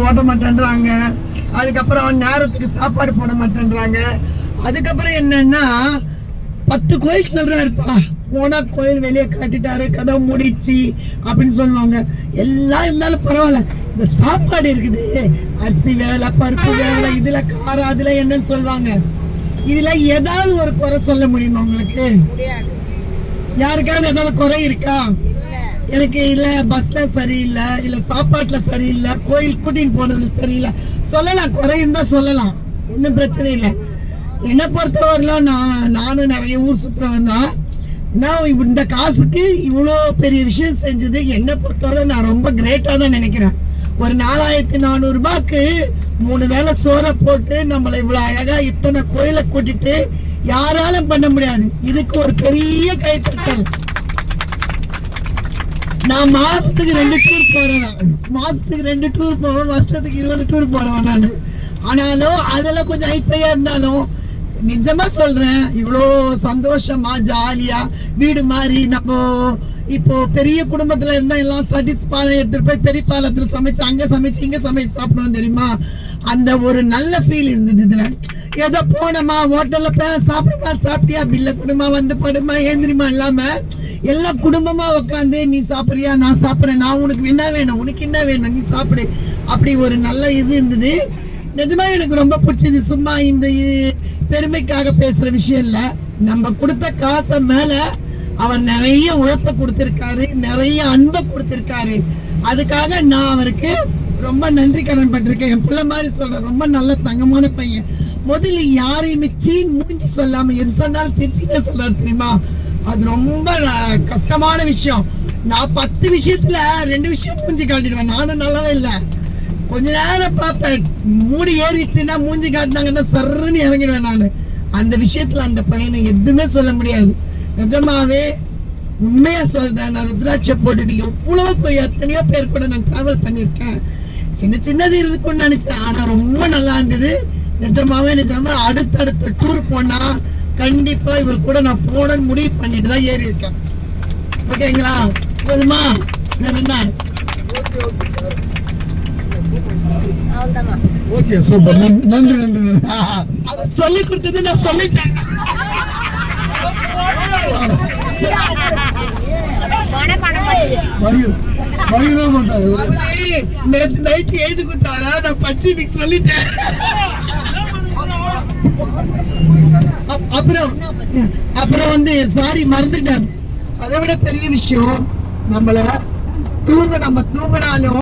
ஓட்ட மாட்டேன்றாங்க. அதுக்கப்புறம் நேரத்துக்கு சாப்பாடு போட மாட்டேன்றாங்க. அதுக்கப்புறம் என்னன்னா 10 கோயில் சொல்றாருப்பா, போனா கோயில் வெளியே காட்டிட்டாரு, கதவு மூடிச்சு அப்படின்னு சொல்லுவாங்க. எல்லாம் இருந்தாலும் பரவாயில்ல, இந்த சாப்பாடு இருக்குது, அரிசி வேலை, பருப்பு வேலை, இதுல காரம், அதுல என்னன்னு சொல்லுவாங்க. இதுல ஏதாவது ஒரு குறை சொல்ல முடியுமா உங்களுக்கு? யாருக்காவது ஏதாவது குறை இருக்கா? எனக்கு இல்ல பஸ்ல சரியில்லை, இல்ல சாப்பாட்டுல சரியில்லை, கோயில் கூட்டின்னு போனது சரியில்லை சொல்லலாம். குறை இருந்தா சொல்லலாம், ஒன்றும் பிரச்சனை இல்லை. என்னை பொறுத்தவரையிலும் நானும் நிறைய ஊர் சுற்றுறவன் தான். இந்த காசுக்கு இவ்வளோ பெரிய விஷயம் செஞ்சது என்னை பொறுத்தவரை நான் ரொம்ப கிரேட்டா தான் நினைக்கிறேன். ஒரு 4400 ரூபாய்க்கு 3 வேளை சோறை போட்டு நம்மளை இவ்வளவு அழகா இத்தனை கோயிலை கூட்டிட்டு யாராலும் பண்ண முடியாது. இதுக்கு ஒரு பெரிய கைத்தட்டல். நான் மாசத்துக்கு 2 டூர் போறேன், மாசத்துக்கு 2 டூர் போவேன், வருஷத்துக்கு 20 டூர் போறேன் நான். ஆனாலும் அதெல்லாம் கொஞ்சம் ஹைஃபையா இருந்தாலும் நிஜமா சொல்றேன், இவ்வளோ சந்தோஷமா ஜாலியா வீடு மாதிரி நம்ம இப்போ பெரிய குடும்பத்துல இருந்தா எல்லாம் சட்டிஸ்பாலம் எடுத்துட்டு போய் பெரிய பாலத்துல சமைச்சு அங்க சமைச்சு இங்க சமைச்சு சாப்பிடுவோம் தெரியுமா? அந்த ஒரு நல்ல ஃபீல் இருந்தது. இதுல ஏதோ போனோமா ஹோட்டல்ல போய் சாப்பிடுமா, சாப்பிட்டியா, பில்ல குடும்பமா வந்து படுமா ஏந்திரிமா இல்லாம எல்லாம் குடும்பமா உட்காந்து நீ சாப்பிடுறியா, நான் சாப்பிடுறேன், நான் உனக்கு என்ன வேணும், உனக்கு என்ன வேணும், நீ சாப்பிடு, அப்படி ஒரு நல்ல இது இருந்தது. நிஜமா எனக்கு ரொம்ப பிடிச்சது. சும்மா இந்த பெருமைக்காக பேசுற விஷயம் இல்ல. நம்ம கொடுத்த காசை மேல அவர் நிறைய உழைப்ப கொடுத்திருக்காரு, நிறைய அன்பை கொடுத்திருக்காரு. அதுக்காக நான் அவருக்கு ரொம்ப நன்றி கடன் பட்டிருக்கேன். என் பிள்ளை மாதிரி சொல்றேன், ரொம்ப நல்ல தங்கமான பையன். முதல்ல யாரையுமே சீன் மூஞ்சி சொல்லாம எது சொன்னாலும் சிரிச்சுட்டே சொல்றாரு தெரியுமா? அது ரொம்ப கஷ்டமான விஷயம். நான் 10 விஷயத்துல 2 விஷயம் மூஞ்சி காட்டிடுவேன். நானும் நல்லாவே இல்லை, கொஞ்ச நேரம் பார்ப்பேன், மூடி ஏறிச்சுன்னா மூஞ்சி காட்டினாங்கன்னா சர்ன்னு இறங்கிடுவேன் நான். அந்த விஷயத்துல அந்த பையனை எதுவுமே சொல்ல முடியாது. நிஜமாவே உண்மையா சொல்றேன், நான் ருத்ராட்சை போட்டுட்டு எவ்வளவு எத்தனையோ பேர் கூட நான் டிராவல் பண்ணியிருக்கேன். சின்னது இருக்குன்னு நினைச்சேன், ஆனா ரொம்ப நல்லா இருந்தது. நிஜமாவே அடுத்தடுத்த டூர் போனா கண்டிப்பா இவர் கூட நான் போனன்னு முடிவு பண்ணிட்டு தான் ஏறி இருக்கேன். ஓகேங்களா? போதுமா? என்ன ஓகே, சூப்பர், நன்றி நன்றி. சொல்லி கொடுத்தது நான் சொல்லிட்டேன். நேற்று நைட்டு எழுதி கொடுத்தாரா, நான் பச்சு இன்னைக்கு சொல்லிட்டேன். அப்புறம் வந்து சாரி மறந்துட்டேன். அதை விட பெரிய விஷயம், நம்ம தூங்கினாலும்